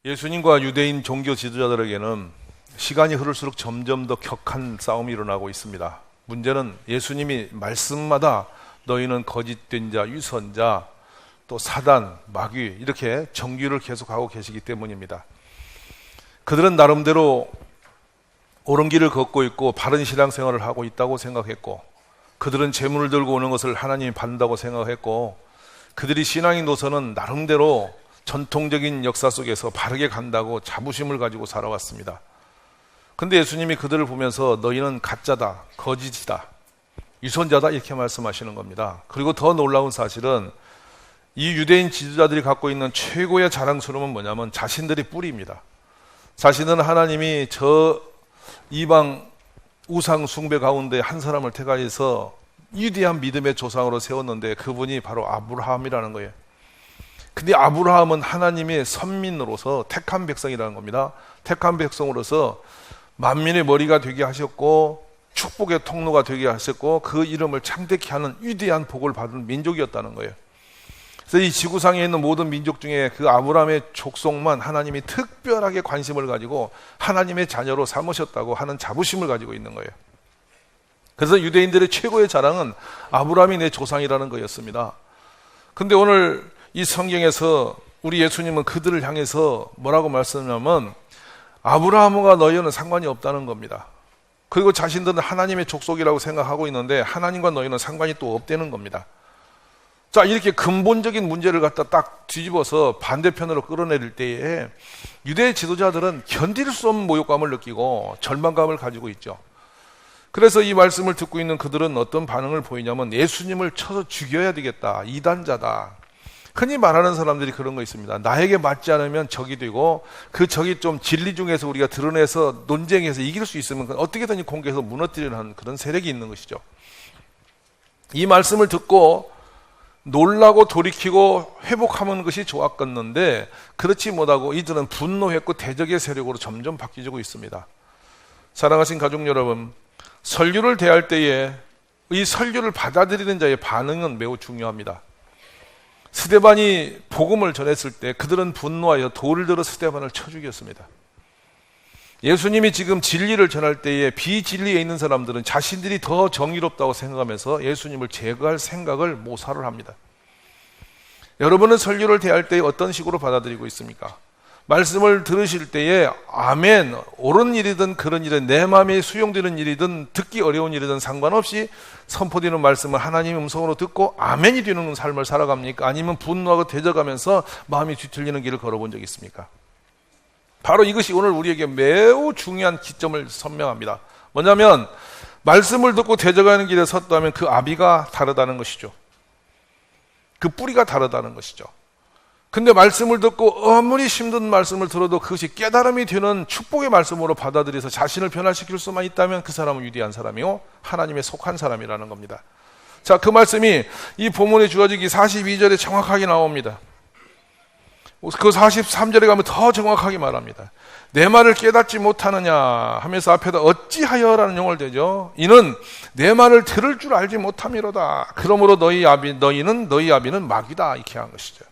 예수님과 유대인 종교 지도자들에게는 시간이 흐를수록 점점 더 격한 싸움이 일어나고 있습니다. 문제는 예수님이 말씀마다 너희는 거짓된 자, 유선자, 또 사단, 마귀 이렇게 정규를 계속하고 계시기 때문입니다. 그들은 나름대로 옳은 길을 걷고 있고 바른 신앙생활을 하고 있다고 생각했고, 그들은 재물을 들고 오는 것을 하나님이 받는다고 생각했고, 그들이 신앙의 노선은 나름대로 전통적인 역사 속에서 바르게 간다고 자부심을 가지고 살아왔습니다. 근데 예수님이 그들을 보면서 너희는 가짜다, 거짓이다, 유선자다 이렇게 말씀하시는 겁니다. 그리고 더 놀라운 사실은 이 유대인 지도자들이 갖고 있는 최고의 자랑스러움은 뭐냐면 자신들이 뿌리입니다. 자신은 하나님이 저 이방 우상 숭배 가운데 한 사람을 택하여서 위대한 믿음의 조상으로 세웠는데 그분이 바로 아브라함이라는 거예요. 근데 아브라함은 하나님의 선민으로서 택한 백성이라는 겁니다. 택한 백성으로서 만민의 머리가 되게 하셨고 축복의 통로가 되게 하셨고 그 이름을 창대케 하는 위대한 복을 받은 민족이었다는 거예요. 그래서 이 지구상에 있는 모든 민족 중에 그 아브라함의 족속만 하나님이 특별하게 관심을 가지고 하나님의 자녀로 삼으셨다고 하는 자부심을 가지고 있는 거예요. 그래서 유대인들의 최고의 자랑은 아브라함이 내 조상이라는 거였습니다. 근데 오늘 이 성경에서 우리 예수님은 그들을 향해서 뭐라고 말씀하냐면 아브라함과 너희는 상관이 없다는 겁니다. 그리고 자신들은 하나님의 족속이라고 생각하고 있는데 하나님과 너희는 상관이 또 없다는 겁니다. 자, 이렇게 근본적인 문제를 갖다 딱 뒤집어서 반대편으로 끌어내릴 때에 유대 지도자들은 견딜 수 없는 모욕감을 느끼고 절망감을 가지고 있죠. 그래서 이 말씀을 듣고 있는 그들은 어떤 반응을 보이냐면 예수님을 쳐서 죽여야 되겠다, 이단자다. 흔히 말하는 사람들이 그런 거 있습니다. 나에게 맞지 않으면 적이 되고 그 적이 좀 진리 중에서 우리가 드러내서 논쟁해서 이길 수 있으면 어떻게든 공개해서 무너뜨리는 그런 세력이 있는 것이죠. 이 말씀을 듣고 놀라고 돌이키고 회복하는 것이 좋았겠는데 그렇지 못하고 이들은 분노했고 대적의 세력으로 점점 바뀌고 있습니다. 사랑하신 가족 여러분, 설교를 대할 때에 이 설교를 받아들이는 자의 반응은 매우 중요합니다. 스데반이 복음을 전했을 때 그들은 분노하여 돌을 들어 스데반을 쳐 죽였습니다. 예수님이 지금 진리를 전할 때에 비진리에 있는 사람들은 자신들이 더 정의롭다고 생각하면서 예수님을 제거할 생각을 모사를 합니다. 여러분은 설교를 대할 때 어떤 식으로 받아들이고 있습니까? 말씀을 들으실 때에 아멘, 옳은 일이든 그런 일은 내 마음에 수용되는 일이든 듣기 어려운 일이든 상관없이 선포되는 말씀을 하나님의 음성으로 듣고 아멘이 되는 삶을 살아갑니까? 아니면 분노하고 대적하면서 마음이 뒤틀리는 길을 걸어본 적이 있습니까? 바로 이것이 오늘 우리에게 매우 중요한 기점을 선명합니다. 뭐냐면 말씀을 듣고 대적하는 길에 섰다면 그 아비가 다르다는 것이죠. 그 뿌리가 다르다는 것이죠. 근데 말씀을 듣고 아무리 힘든 말씀을 들어도 그것이 깨달음이 되는 축복의 말씀으로 받아들여서 자신을 변화시킬 수만 있다면 그 사람은 위대한 사람이요 하나님에 속한 사람이라는 겁니다. 자, 그 말씀이 이 본문에 주어지기 42절에 정확하게 나옵니다. 그 43절에 가면 더 정확하게 말합니다. 내 말을 깨닫지 못하느냐 하면서 앞에다 어찌하여라는 용어를 대죠. 이는 내 말을 들을 줄 알지 못함이로다. 그러므로 너희 아비는 마귀다 이렇게 한 것이죠.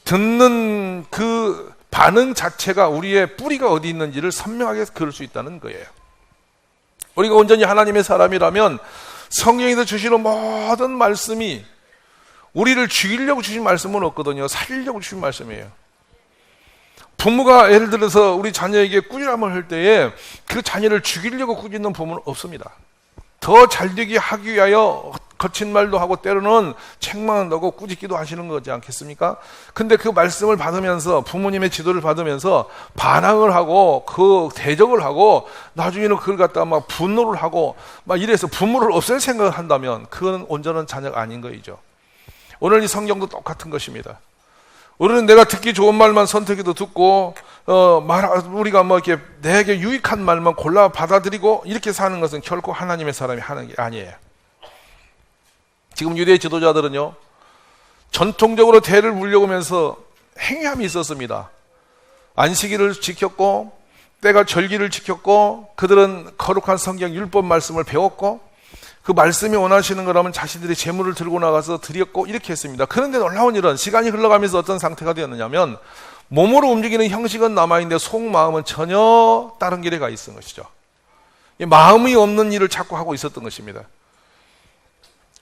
듣는 그 반응 자체가 우리의 뿌리가 어디 있는지를 선명하게 그릴 수 있다는 거예요. 우리가 온전히 하나님의 사람이라면 성경에서 주시는 모든 말씀이 우리를 죽이려고 주신 말씀은 없거든요. 살리려고 주신 말씀이에요. 부모가 예를 들어서 우리 자녀에게 꾸지람을 할 때에 그 자녀를 죽이려고 꾸짖는 부모는 없습니다. 더 잘되게 하기 위하여 거친 말도 하고 때로는 책망한다고 꾸짖기도 하시는 거지 않겠습니까? 근데 그 말씀을 받으면서 부모님의 지도를 받으면서 반항을 하고 그 대적을 하고 나중에는 그걸 갖다가 막 분노를 하고 막 이래서 부모를 없앨 생각을 한다면 그건 온전한 자녀가 아닌 거이죠. 오늘 이 성경도 똑같은 것입니다. 우리는 내가 듣기 좋은 말만 선택해도 듣고 우리가 뭐 이렇게 내게 유익한 말만 골라 받아들이고 이렇게 사는 것은 결코 하나님의 사람이 하는 게 아니에요. 지금 유대 지도자들은요 전통적으로 대를 물려오면서 행위함이 있었습니다. 안식일을 지켰고 때가 절기를 지켰고 그들은 거룩한 성경 율법 말씀을 배웠고 그 말씀이 원하시는 거라면 자신들이 재물을 들고 나가서 드렸고 이렇게 했습니다. 그런데 놀라운 일은 시간이 흘러가면서 어떤 상태가 되었느냐면 몸으로 움직이는 형식은 남아있는데 속마음은 전혀 다른 길에 가 있었던 것이죠. 마음이 없는 일을 자꾸 하고 있었던 것입니다.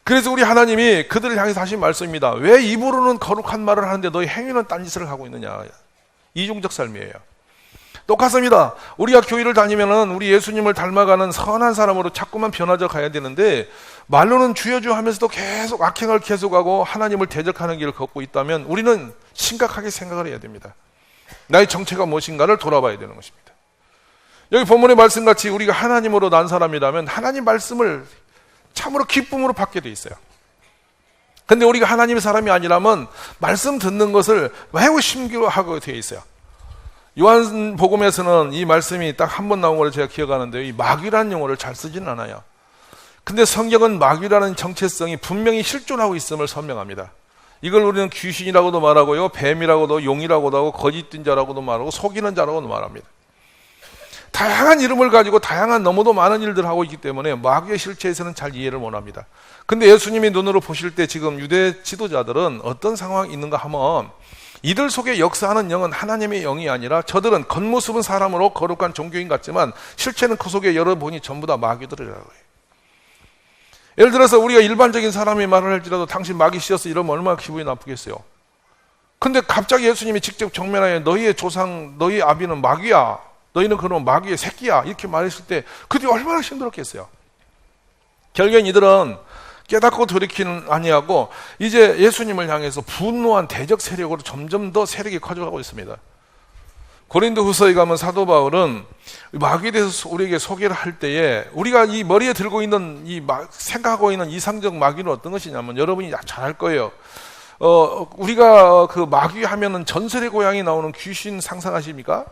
그래서 우리 하나님이 그들을 향해서 하신 말씀입니다. 왜 입으로는 거룩한 말을 하는데 너희 행위는 딴짓을 하고 있느냐. 이중적 삶이에요. 똑같습니다. 우리가 교회를 다니면은 우리 예수님을 닮아가는 선한 사람으로 자꾸만 변화져 가야 되는데, 말로는 주여 주여 하면서도 계속 악행을 계속하고 하나님을 대적하는 길을 걷고 있다면 우리는 심각하게 생각을 해야 됩니다. 나의 정체가 무엇인가를 돌아봐야 되는 것입니다. 여기 본문의 말씀같이 우리가 하나님으로 난 사람이라면 하나님 말씀을 참으로 기쁨으로 받게 돼 있어요. 근데 우리가 하나님의 사람이 아니라면 말씀 듣는 것을 매우 힘겨워하고 되어 있어요. 요한복음에서는 이 말씀이 딱 한 번 나온 걸 제가 기억하는데요. 이 마귀라는 용어를 잘 쓰지는 않아요. 근데 성경은 마귀라는 정체성이 분명히 실존하고 있음을 설명합니다. 이걸 우리는 귀신이라고도 말하고요, 뱀이라고도, 용이라고도 하고, 거짓된 자라고도 말하고, 속이는 자라고도 말합니다. 다양한 이름을 가지고 다양한 너무도 많은 일들을 하고 있기 때문에 마귀의 실체에서는 잘 이해를 못합니다. 근데 예수님이 눈으로 보실 때 지금 유대 지도자들은 어떤 상황이 있는가 하면, 이들 속에 역사하는 영은 하나님의 영이 아니라 저들은 겉모습은 사람으로 거룩한 종교인 같지만 실체는 그 속에 열어보니 전부 다 마귀들이라고 해요. 예를 들어서 우리가 일반적인 사람이 말을 할지라도 당신 마귀 씌었어 이러면 얼마나 기분이 나쁘겠어요. 근데 갑자기 예수님이 직접 정면하여 너희의 조상, 너희 아비는 마귀야, 너희는 그러면 마귀의 새끼야 이렇게 말했을 때 그들이 얼마나 힘들었겠어요. 결국엔 이들은 깨닫고 돌이키는 아니하고 이제 예수님을 향해서 분노한 대적 세력으로 점점 더 세력이 커져가고 있습니다. 고린도 후서에 가면 사도 바울은 마귀에 대해서 우리에게 소개를 할 때에 우리가 이 머리에 들고 있는 생각하고 있는 이상적 마귀는 어떤 것이냐면 여러분이 잘 알 거예요. 우리가 그 마귀 하면은 전설의 고향이 나오는 귀신 상상하십니까?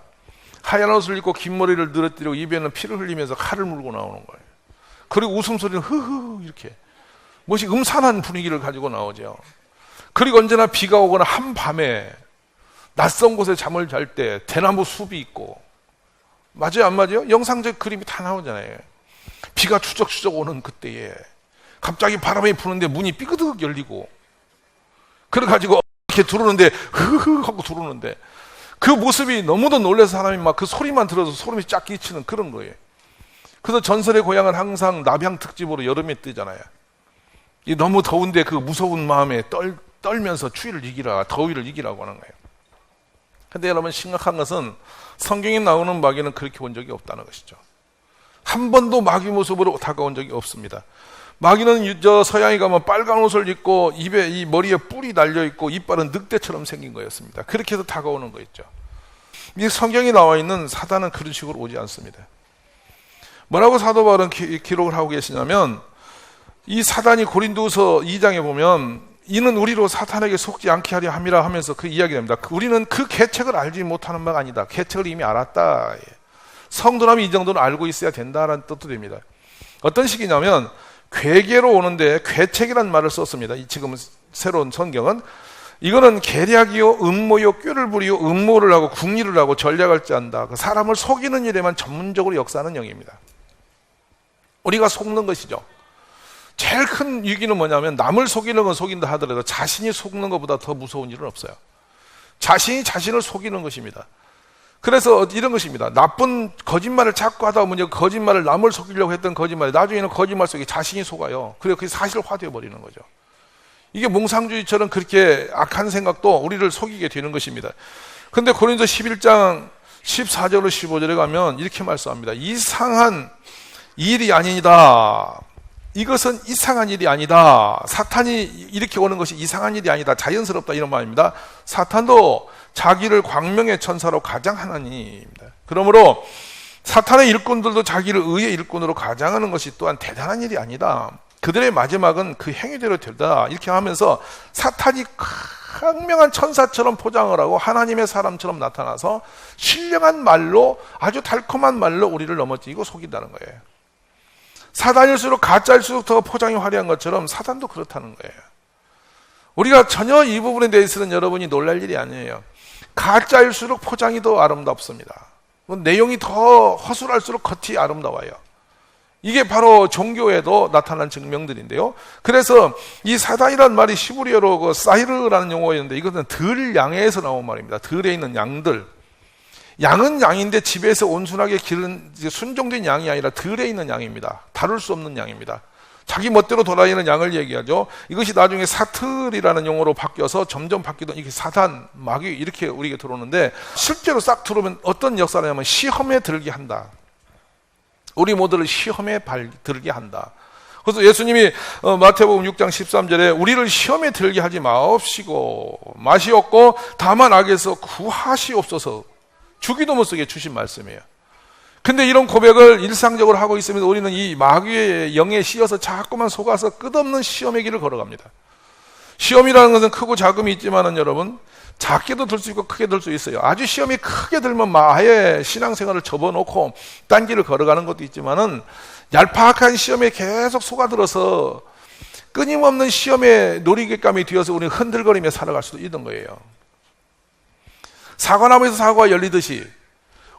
하얀 옷을 입고 긴 머리를 늘어뜨리고 입에는 피를 흘리면서 칼을 물고 나오는 거예요. 그리고 웃음소리는 흐흐 이렇게 무엇이 음산한 분위기를 가지고 나오죠. 그리고 언제나 비가 오거나 한밤에 낯선 곳에 잠을 잘 때 대나무 숲이 있고, 맞아요 안 맞아요? 영상적 그림이 다 나오잖아요. 비가 추적추적 오는 그때에 갑자기 바람이 부는데 문이 삐그덕 열리고, 그래가지고 이렇게 들어오는데 흐흐 하고 들어오는데 그 모습이 너무도 놀라서 사람이 막 그 소리만 들어도 소름이 쫙 끼치는 그런 거예요. 그래서 전설의 고향은 항상 남향 특집으로 여름에 뜨잖아요. 이 너무 더운데 그 무서운 마음에 떨면서 추위를 이기라, 더위를 이기라고 하는 거예요. 근데 여러분 심각한 것은 성경에 나오는 마귀는 그렇게 온 적이 없다는 것이죠. 한 번도 마귀 모습으로 다가온 적이 없습니다. 마귀는 저 서양에 가면 빨간 옷을 입고 입에 이 머리에 뿔이 달려 있고 이빨은 늑대처럼 생긴 거였습니다. 그렇게 해서 다가오는 거였죠. 이 성경에 나와 있는 사단은 그런 식으로 오지 않습니다. 뭐라고 사도 바울은 기록을 하고 계시냐면, 이 사단이 고린도후서 2장에 보면 이는 우리로 사탄에게 속지 않게 하려 함이라 하면서 그 이야기합니다. 우리는 그 계책을 알지 못하는 바가 아니다. 계책을 이미 알았다. 성도라면 이 정도는 알고 있어야 된다라는 뜻도 됩니다. 어떤 식이냐면 괴계로 오는데 괴책이라는 말을 썼습니다. 지금 새로운 성경은 이거는 계략이요 음모요 꾀를 부리요 음모를 하고 궁리를 하고 전략을 짠다. 그 사람을 속이는 일에만 전문적으로 역사하는 영입니다. 우리가 속는 것이죠. 제일 큰 위기는 뭐냐면 남을 속이는 건 속인다 하더라도 자신이 속는 것보다 더 무서운 일은 없어요. 자신이 자신을 속이는 것입니다. 그래서 이런 것입니다. 나쁜 거짓말을 자꾸 하다 보면 거짓말을 남을 속이려고 했던 거짓말이 나중에는 거짓말 속에 자신이 속아요. 그래서 그게 사실화되어 버리는 거죠. 이게 몽상주의처럼 그렇게 악한 생각도 우리를 속이게 되는 것입니다. 그런데 고린도 11장 14절로 15절에 가면 이렇게 말씀합니다. 이상한 일이 아니다. 이것은 이상한 일이 아니다. 사탄이 이렇게 오는 것이 이상한 일이 아니다. 자연스럽다 이런 말입니다. 사탄도 자기를 광명의 천사로 가장하나니입니다. 그러므로 사탄의 일꾼들도 자기를 의의 일꾼으로 가장하는 것이 또한 대단한 일이 아니다. 그들의 마지막은 그 행위대로 되다. 이렇게 하면서 사탄이 광명한 천사처럼 포장을 하고 하나님의 사람처럼 나타나서 신령한 말로 아주 달콤한 말로 우리를 넘어뜨리고 속인다는 거예요. 사단일수록 가짜일수록 더 포장이 화려한 것처럼 사단도 그렇다는 거예요. 우리가 전혀 이 부분에 대해서는 여러분이 놀랄 일이 아니에요. 가짜일수록 포장이 더 아름답습니다. 내용이 더 허술할수록 겉이 아름다워요. 이게 바로 종교에도 나타난 증명들인데요. 그래서 이 사단이라는 말이 시브리어로 그 사이르라는 용어였는데 이것은 들 양에서 나온 말입니다. 들에 있는 양들. 양은 양인데 집에서 온순하게 기른 순종된 양이 아니라 들에 있는 양입니다. 다룰 수 없는 양입니다. 자기 멋대로 돌아다니는 양을 얘기하죠. 이것이 나중에 사틀이라는 용어로 바뀌어서 점점 바뀌던 이게 사단, 마귀 이렇게 우리에게 들어오는데 실제로 싹 들어오면 어떤 역사를 하냐면 시험에 들게 한다. 우리 모두를 시험에 들게 한다. 그래서 예수님이 마태복음 6장 13절에 우리를 시험에 들게 하지 마옵시고 마시옵고 다만 악에서 구하시옵소서 주기도 못 쓰게 주신 말씀이에요. 근데 이런 고백을 일상적으로 하고 있으면 우리는 이 마귀의 영에 씌어서 자꾸만 속아서 끝없는 시험의 길을 걸어갑니다. 시험이라는 것은 크고 작음이 있지만은 여러분 작게도 들 수 있고 크게 들 수 있어요. 아주 시험이 크게 들면 아예 신앙생활을 접어놓고 딴 길을 걸어가는 것도 있지만은 얄팍한 시험에 계속 속아들어서 끊임없는 시험에 놀이객감이 되어서 우리는 흔들거리며 살아갈 수도 있는 거예요. 사과나무에서 사과가 열리듯이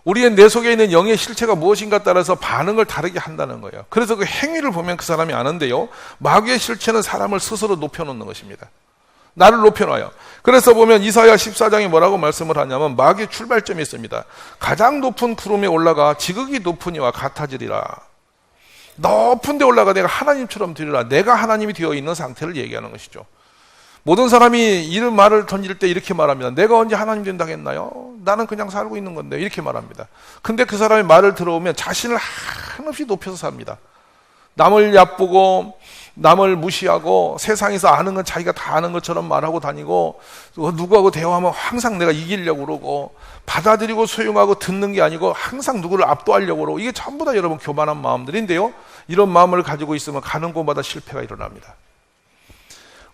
우리의 내 속에 있는 영의 실체가 무엇인가 따라서 반응을 다르게 한다는 거예요. 그래서 그 행위를 보면 그 사람이 아는데요. 마귀의 실체는 사람을 스스로 높여놓는 것입니다. 나를 높여놔요. 그래서 보면 이사야 14장에 뭐라고 말씀을 하냐면 마귀의 출발점이 있습니다. 가장 높은 구름에 올라가 지극히 높은 이와 같아지리라. 높은 데 올라가 내가 하나님처럼 되리라. 내가 하나님이 되어 있는 상태를 얘기하는 것이죠. 모든 사람이 이런 말을 던질 때 이렇게 말합니다. 내가 언제 하나님 된다고 했나요? 나는 그냥 살고 있는 건데 이렇게 말합니다. 근데 그 사람의 말을 들어오면 자신을 한없이 높여서 삽니다. 남을 얕보고 남을 무시하고 세상에서 아는 건 자기가 다 아는 것처럼 말하고 다니고 누구하고 대화하면 항상 내가 이기려고 그러고 받아들이고 수용하고 듣는 게 아니고 항상 누구를 압도하려고 그러고 이게 전부 다 여러분 교만한 마음들인데요. 이런 마음을 가지고 있으면 가는 곳마다 실패가 일어납니다.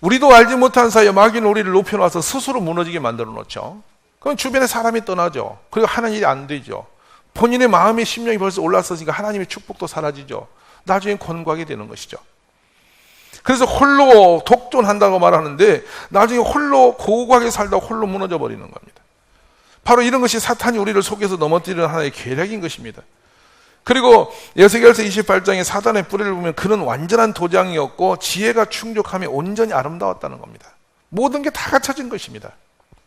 우리도 알지 못한 사이에 마귀는 우리를 높여놔서 스스로 무너지게 만들어 놓죠. 그럼 주변에 사람이 떠나죠. 그리고 하는 일이 안 되죠. 본인의 마음의 심령이 벌써 올라섰으니까 하나님의 축복도 사라지죠. 나중에 곤고하게 되는 것이죠. 그래서 홀로 독존한다고 말하는데 나중에 홀로 고고하게 살다 홀로 무너져 버리는 겁니다. 바로 이런 것이 사탄이 우리를 속여서 넘어뜨리는 하나의 계략인 것입니다. 그리고 에스겔서 28장에 사단의 뿌리를 보면 그는 완전한 도장이었고 지혜가 충족하며 온전히 아름다웠다는 겁니다. 모든 게 다 갖춰진 것입니다.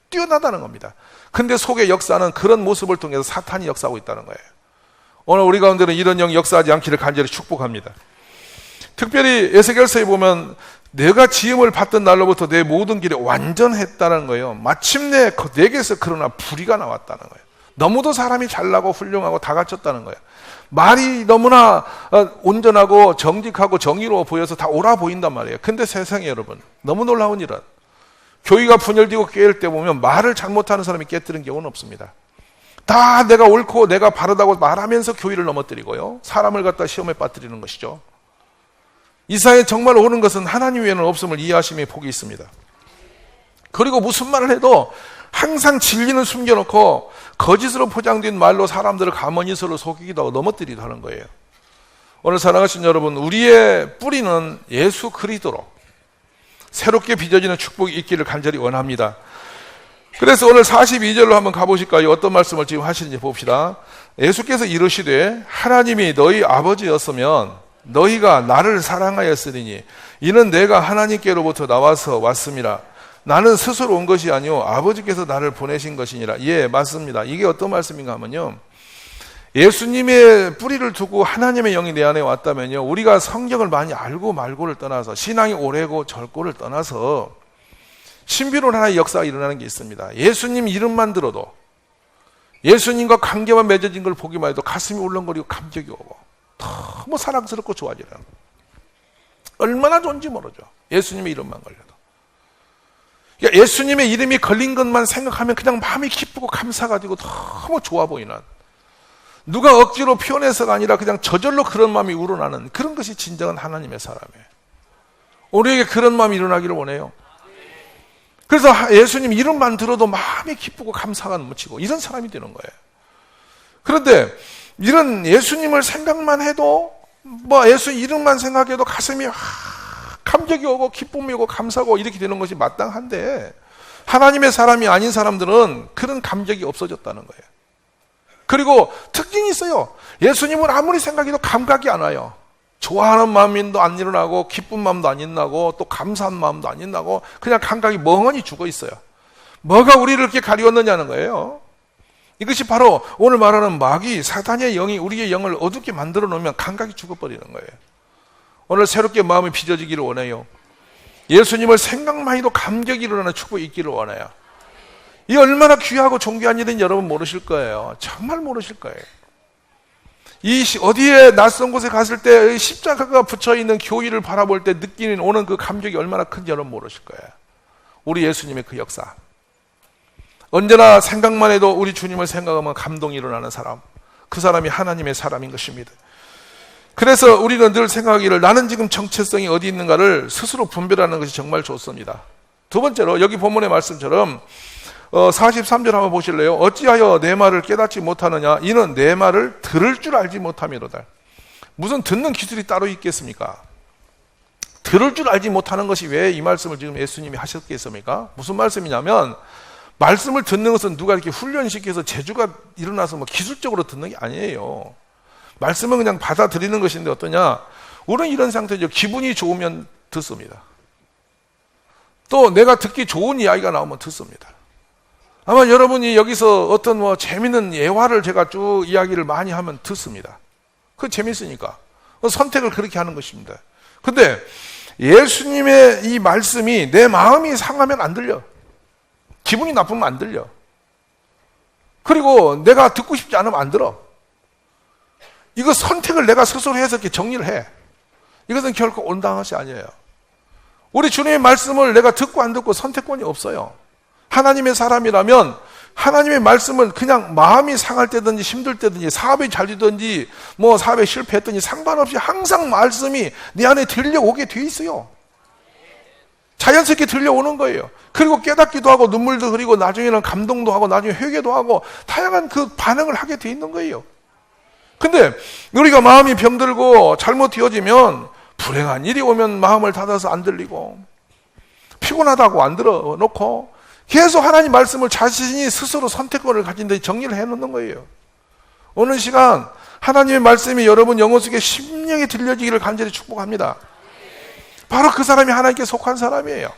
뛰어나다는 겁니다. 근데 속의 역사는 그런 모습을 통해서 사탄이 역사하고 있다는 거예요. 오늘 우리 가운데는 이런 영이 역사하지 않기를 간절히 축복합니다. 특별히 에스겔서에 보면 내가 지음을 받던 날로부터 내 모든 길에 완전했다는 거예요. 마침내 내게서 그러나 불의가 나왔다는 거예요. 너무도 사람이 잘나고 훌륭하고 다 갖췄다는 거예요. 말이 너무나 온전하고 정직하고 정의로워 보여서 다 옳아 보인단 말이에요. 근데 세상에 여러분 너무 놀라운 일은 교회가 분열되고 깨일 때 보면 말을 잘못하는 사람이 깨뜨린 경우는 없습니다. 다 내가 옳고 내가 바르다고 말하면서 교회를 넘어뜨리고요. 사람을 갖다 시험에 빠뜨리는 것이죠. 이 사회에 정말 옳은 것은 하나님 외에는 없음을 이해하심에 복이 있습니다. 그리고 무슨 말을 해도 항상 진리는 숨겨놓고 거짓으로 포장된 말로 사람들을 가만히 서로 속이기도 하고 넘어뜨리기도 하는 거예요. 오늘 사랑하신 여러분, 우리의 뿌리는 예수 그리스도로 새롭게 빚어지는 축복이 있기를 간절히 원합니다. 그래서 오늘 42절로 한번 가보실까요? 어떤 말씀을 지금 하시는지 봅시다. 예수께서 이르시되 하나님이 너희 아버지였으면 너희가 나를 사랑하였으리니 이는 내가 하나님께로부터 나와서 왔음이라. 나는 스스로 온 것이 아니오 아버지께서 나를 보내신 것이니라. 예, 맞습니다. 이게 어떤 말씀인가 하면요, 예수님의 뿌리를 두고 하나님의 영이 내 안에 왔다면요, 우리가 성경을 많이 알고 말고를 떠나서 신앙이 오래고 젊고를 떠나서 신비로운 하나의 역사가 일어나는 게 있습니다. 예수님 이름만 들어도, 예수님과 관계만 맺어진 걸 보기만 해도 가슴이 울렁거리고 감격이 오고 너무 사랑스럽고 좋아지는, 얼마나 좋은지 모르죠. 예수님의 이름만 걸려도. 그러니까 예수님의 이름이 걸린 것만 생각하면 그냥 마음이 기쁘고 감사가지고 너무 좋아 보이는, 누가 억지로 표현해서가 아니라 그냥 저절로 그런 마음이 우러나는 그런 것이 진정한 하나님의 사람이에요. 우리에게 그런 마음이 일어나기를 원해요. 그래서 예수님 이름만 들어도 마음이 기쁘고 감사가 넘치고 이런 사람이 되는 거예요. 그런데 이런 예수님을 생각만 해도, 예수 이름만 생각해도 가슴이 감격이 오고 기쁨이 오고 감사고 이렇게 되는 것이 마땅한데, 하나님의 사람이 아닌 사람들은 그런 감격이 없어졌다는 거예요. 그리고 특징이 있어요. 예수님은 아무리 생각해도 감각이 안 와요. 좋아하는 마음도 안 일어나고 기쁜 마음도 안 일어나고 또 감사한 마음도 안 일어나고 그냥 감각이 멍하니 죽어 있어요. 뭐가 우리를 이렇게 가리웠느냐는 거예요. 이것이 바로 오늘 말하는 마귀, 사단의 영이 우리의 영을 어둡게 만들어 놓으면 감각이 죽어버리는 거예요. 오늘 새롭게 마음이 빚어지기를 원해요. 예수님을 생각만 해도 감격이 일어나는 축복이 있기를 원해요. 이 얼마나 귀하고 존귀한 일인지 여러분 모르실 거예요. 정말 모르실 거예요. 어디에 낯선 곳에 갔을 때 십자가가 붙여있는 교회를 바라볼 때 느끼는 오는 그 감격이 얼마나 큰지 여러분 모르실 거예요. 우리 예수님의 그 역사. 언제나 생각만 해도 우리 주님을 생각하면 감동이 일어나는 사람, 그 사람이 하나님의 사람인 것입니다. 그래서 우리는 늘 생각하기를 나는 지금 정체성이 어디 있는가를 스스로 분별하는 것이 정말 좋습니다. 두 번째로 여기 본문의 말씀처럼 43절 한번 보실래요? 어찌하여 내 말을 깨닫지 못하느냐? 이는 내 말을 들을 줄 알지 못함이로다. 무슨 듣는 기술이 따로 있겠습니까? 들을 줄 알지 못하는 것이 왜 이 말씀을 지금 예수님이 하셨겠습니까? 무슨 말씀이냐면 말씀을 듣는 것은 누가 이렇게 훈련시켜서 재주가 일어나서 뭐 기술적으로 듣는 게 아니에요. 말씀은 그냥 받아들이는 것인데 어떠냐? 우리는 이런 상태죠. 기분이 좋으면 듣습니다. 또 내가 듣기 좋은 이야기가 나오면 듣습니다. 아마 여러분이 여기서 어떤 뭐 재밌는 예화를 제가 쭉 이야기를 많이 하면 듣습니다. 그거 재밌으니까. 선택을 그렇게 하는 것입니다. 근데 예수님의 이 말씀이 내 마음이 상하면 안 들려. 기분이 나쁘면 안 들려. 그리고 내가 듣고 싶지 않으면 안 들어. 이거 선택을 내가 스스로 해서 이렇게 정리를 해. 이것은 결코 온당한 것이 아니에요. 우리 주님의 말씀을 내가 듣고 안 듣고 선택권이 없어요. 하나님의 사람이라면 하나님의 말씀은 그냥 마음이 상할 때든지 힘들 때든지 사업이 잘 되든지 뭐 사업에 실패했든지 상관없이 항상 말씀이 내 안에 들려오게 돼 있어요. 자연스럽게 들려오는 거예요. 그리고 깨닫기도 하고 눈물도 흐리고 나중에는 감동도 하고 나중에 회개도 하고 다양한 그 반응을 하게 돼 있는 거예요. 근데 우리가 마음이 병들고 잘못 되어지면 불행한 일이 오면 마음을 닫아서 안 들리고 피곤하다고 안 들어놓고 계속 하나님 말씀을 자신이 스스로 선택권을 가진 데 정리를 해놓는 거예요. 오늘 시간 하나님의 말씀이 여러분 영혼 속에 심령이 들려지기를 간절히 축복합니다. 바로 그 사람이 하나님께 속한 사람이에요.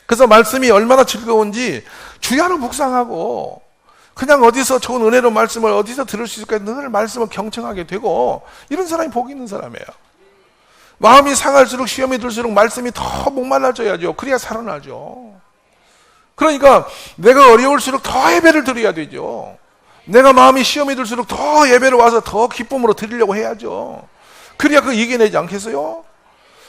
그래서 말씀이 얼마나 즐거운지 주야로 묵상하고 그냥 어디서 좋은 은혜로 말씀을 어디서 들을 수 있을까 늘 말씀을 경청하게 되고 이런 사람이 복 있는 사람이에요. 마음이 상할수록 시험이 들수록 말씀이 더 목말라져야죠. 그래야 살아나죠. 그러니까 내가 어려울수록 더 예배를 드려야 되죠. 내가 마음이 시험이 들수록 더 예배를 와서 더 기쁨으로 드리려고 해야죠. 그래야 그거 이겨내지 않겠어요?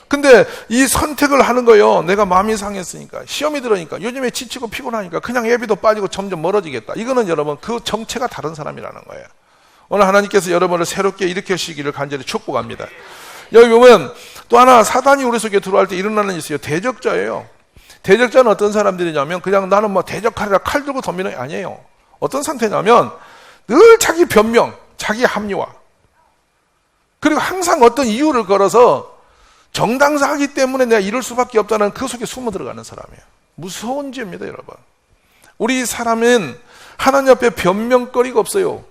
근데 이 선택을 하는 거요. 내가 마음이 상했으니까 시험이 들으니까 요즘에 지치고 피곤하니까 그냥 예배도 빠지고 점점 멀어지겠다. 이거는 여러분 그 정체가 다른 사람이라는 거예요. 오늘 하나님께서 여러분을 새롭게 일으키시기를 간절히 축복합니다. 여기 보면 또 하나 사단이 우리 속에 들어갈 때 일어나는 일이 있어요. 대적자예요. 대적자는 어떤 사람들이냐면 그냥 나는 뭐 대적하리라 칼 들고 덤비는 게 아니에요. 어떤 상태냐면 늘 자기 변명, 자기 합리화 그리고 항상 어떤 이유를 걸어서 정당사하기 때문에 내가 이럴 수밖에 없다는 그 속에 숨어 들어가는 사람이에요. 무서운 죄입니다, 여러분. 우리 사람은 하나님 앞에 변명거리가 없어요.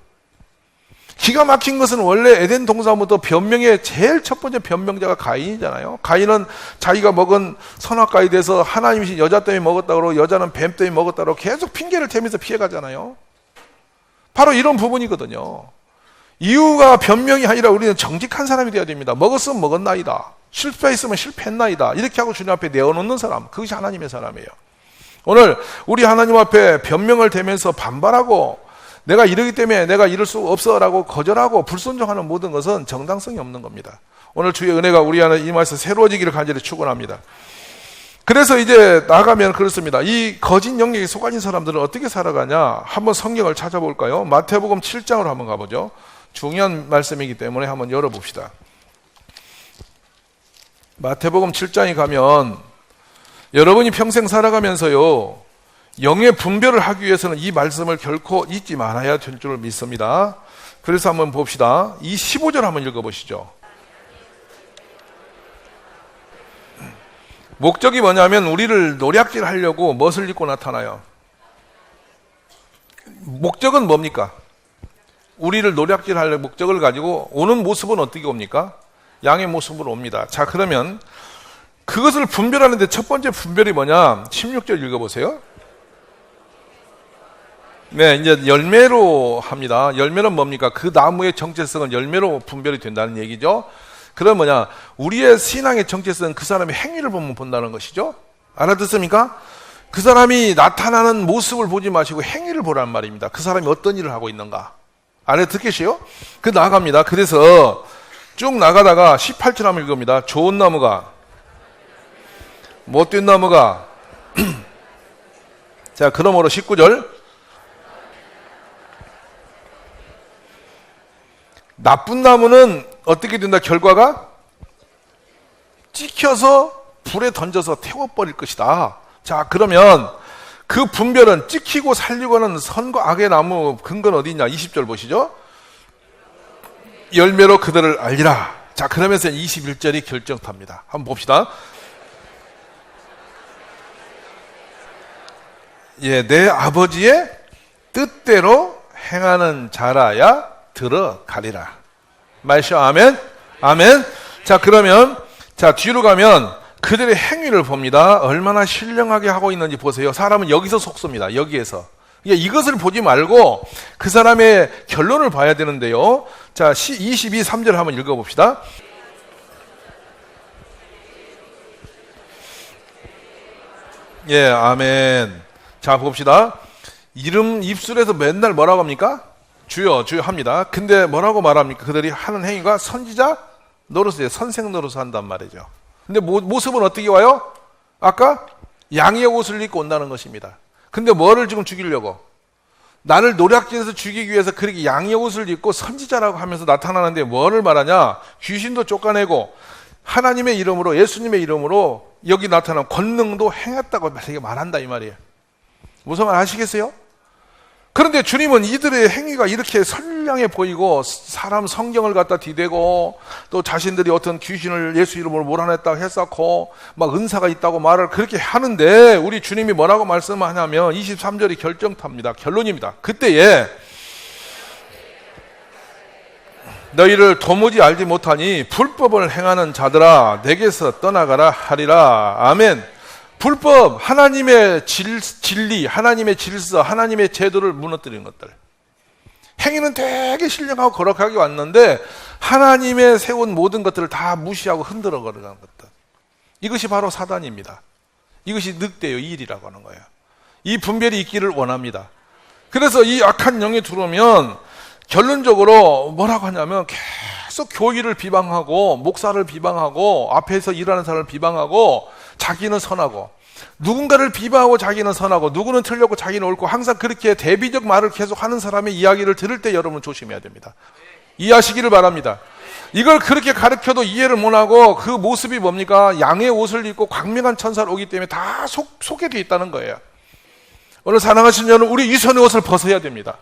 기가 막힌 것은 원래 에덴 동산부터 변명의 제일 첫 번째 변명자가 가인이잖아요. 가인은 자기가 먹은 선악과에 대해서 하나님이신 여자 때문에 먹었다고 그러고 여자는 뱀 때문에 먹었다고 그러고 계속 핑계를 대면서 피해가잖아요. 바로 이런 부분이거든요. 이유가 변명이 아니라 우리는 정직한 사람이 되어야 됩니다. 먹었으면 먹었나이다. 실패했으면 실패했나이다. 이렇게 하고 주님 앞에 내어놓는 사람, 그것이 하나님의 사람이에요. 오늘 우리 하나님 앞에 변명을 대면서 반발하고 내가 이러기 때문에 내가 이럴 수 없어라고 거절하고 불순종하는 모든 것은 정당성이 없는 겁니다. 오늘 주의 은혜가 우리 안에 임하여서 새로워지기를 간절히 축원합니다. 그래서 이제 나가면 그렇습니다. 이 거짓 영역에 속아진 사람들은 어떻게 살아가냐? 한번 성경을 찾아볼까요? 마태복음 7장으로 한번 가보죠. 중요한 말씀이기 때문에 한번 열어봅시다. 마태복음 7장에 가면 여러분이 평생 살아가면서요 영의 분별을 하기 위해서는 이 말씀을 결코 잊지 말아야 될 줄 믿습니다. 그래서 한번 봅시다. 이 15절 한번 읽어보시죠. 목적이 뭐냐면 우리를 노략질 하려고 멋을 입고 나타나요. 목적은 뭡니까? 우리를 노략질할 목적을 가지고 오는 모습은 어떻게 옵니까? 양의 모습으로 옵니다. 자, 그러면 그것을 분별하는데 첫 번째 분별이 뭐냐? 16절 읽어보세요. 네, 이제 열매로 합니다. 열매는 뭡니까? 그 나무의 정체성은 열매로 분별이 된다는 얘기죠. 그럼 뭐냐? 우리의 신앙의 정체성은 그 사람의 행위를 보면 본다는 것이죠. 알아듣습니까? 그 사람이 나타나는 모습을 보지 마시고 행위를 보란 말입니다. 그 사람이 어떤 일을 하고 있는가. 알아듣겠어요? 그 나아갑니다. 그래서 쭉 나가다가 18절 한번 읽습니다. 좋은 나무가 못된 나무가 자, 그러므로 19절 나쁜 나무는 어떻게 된다? 결과가 찍혀서 불에 던져서 태워버릴 것이다. 자, 그러면 그 분별은 찍히고 살리고 하는 선과 악의 나무 근거는 어디 있냐? 20절 보시죠. 열매로 그들을 알리라. 자, 그러면서 21절이 결정탑니다. 한번 봅시다. 예, 내 아버지의 뜻대로 행하는 자라야 들어가리라. 말이죠. 아멘. 아멘. 자, 그러면 자, 뒤로 가면 그들의 행위를 봅니다. 얼마나 신령하게 하고 있는지 보세요. 사람은 여기서 속습니다. 여기에서. 이것을 보지 말고 그 사람의 결론을 봐야 되는데요. 자, 22, 3절 한번 읽어봅시다. 예, 아멘. 자, 봅시다. 이름 입술에서 맨날 뭐라고 합니까? 주여, 주여 합니다. 근데 뭐라고 말합니까? 그들이 하는 행위가 선지자 노릇이에요. 선생 노릇을 한단 말이죠. 근데 모습은 어떻게 와요? 아까 양의 옷을 입고 온다는 것입니다. 근데 뭐를 지금 죽이려고? 나를 노략질해서 죽이기 위해서 그렇게 양의 옷을 입고 선지자라고 하면서 나타나는데 뭐를 말하냐? 귀신도 쫓아내고 하나님의 이름으로, 예수님의 이름으로 여기 나타난 권능도 행했다고 말한다 이 말이에요. 무슨 말 아시겠어요? 그런데 주님은 이들의 행위가 이렇게 선량해 보이고 사람 성경을 갖다 디대고 또 자신들이 어떤 귀신을 예수 이름으로 몰아냈다고 했었고 막 은사가 있다고 말을 그렇게 하는데 우리 주님이 뭐라고 말씀하냐면 23절이 결정탑니다. 결론입니다. 그때에 너희를 도무지 알지 못하니 불법을 행하는 자들아 내게서 떠나가라 하리라. 아멘. 불법, 하나님의 진리, 하나님의 질서, 하나님의 제도를 무너뜨리는 것들. 행위는 되게 신령하고 거룩하게 왔는데 하나님의 세운 모든 것들을 다 무시하고 흔들어 걸어가는 것들. 이것이 바로 사단입니다. 이것이 늑대의 일이라고 하는 거예요. 이 분별이 있기를 원합니다. 그래서 이 악한 영이 들어오면 결론적으로 뭐라고 하냐면 계속 교회를 비방하고 목사를 비방하고 앞에서 일하는 사람을 비방하고 자기는 선하고 누군가를 비방하고 자기는 선하고 누구는 틀렸고 자기는 옳고 항상 그렇게 대비적 말을 계속 하는 사람의 이야기를 들을 때 여러분 조심해야 됩니다. 이해하시기를 바랍니다. 이걸 그렇게 가르쳐도 이해를 못하고 그 모습이 뭡니까? 양의 옷을 입고 광명한 천사를 오기 때문에 다 속게 돼 있다는 거예요. 오늘 사랑하시는 여러분, 우리 위선의 옷을 벗어야 됩니다.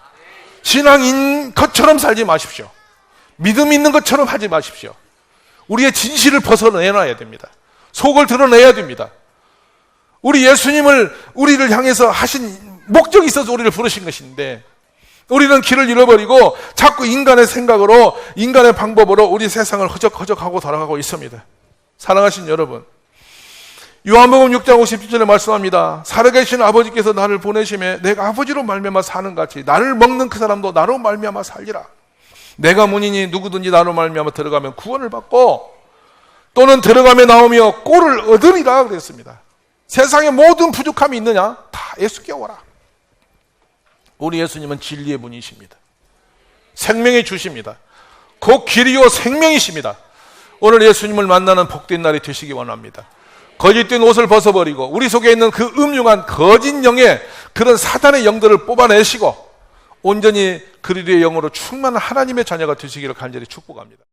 신앙인 것처럼 살지 마십시오. 믿음 있는 것처럼 하지 마십시오. 우리의 진실을 벗어내놔야 됩니다. 속을 드러내야 됩니다. 우리 예수님을 우리를 향해서 하신 목적이 있어서 우리를 부르신 것인데 우리는 길을 잃어버리고 자꾸 인간의 생각으로 인간의 방법으로 우리 세상을 허적허적하고 돌아가고 있습니다. 사랑하신 여러분, 요한복음 6장 57절에 말씀합니다. 살아계신 아버지께서 나를 보내심에 내가 아버지로 말미암아 사는 같이 나를 먹는 그 사람도 나로 말미암아 살리라. 내가 문이니 누구든지 나로 말미암아 들어가면 구원을 받고 또는 들어가며 나오며 꼴을 얻으리라 그랬습니다. 세상에 모든 부족함이 있느냐? 다 예수께 오라. 우리 예수님은 진리의 분이십니다. 생명의 주십니다. 곧 길이요 생명이십니다. 오늘 예수님을 만나는 복된 날이 되시기 원합니다. 거짓된 옷을 벗어버리고 우리 속에 있는 그 음흉한 거짓 영의 그런 사단의 영들을 뽑아내시고 온전히 그리스도의 영으로 충만한 하나님의 자녀가 되시기를 간절히 축복합니다.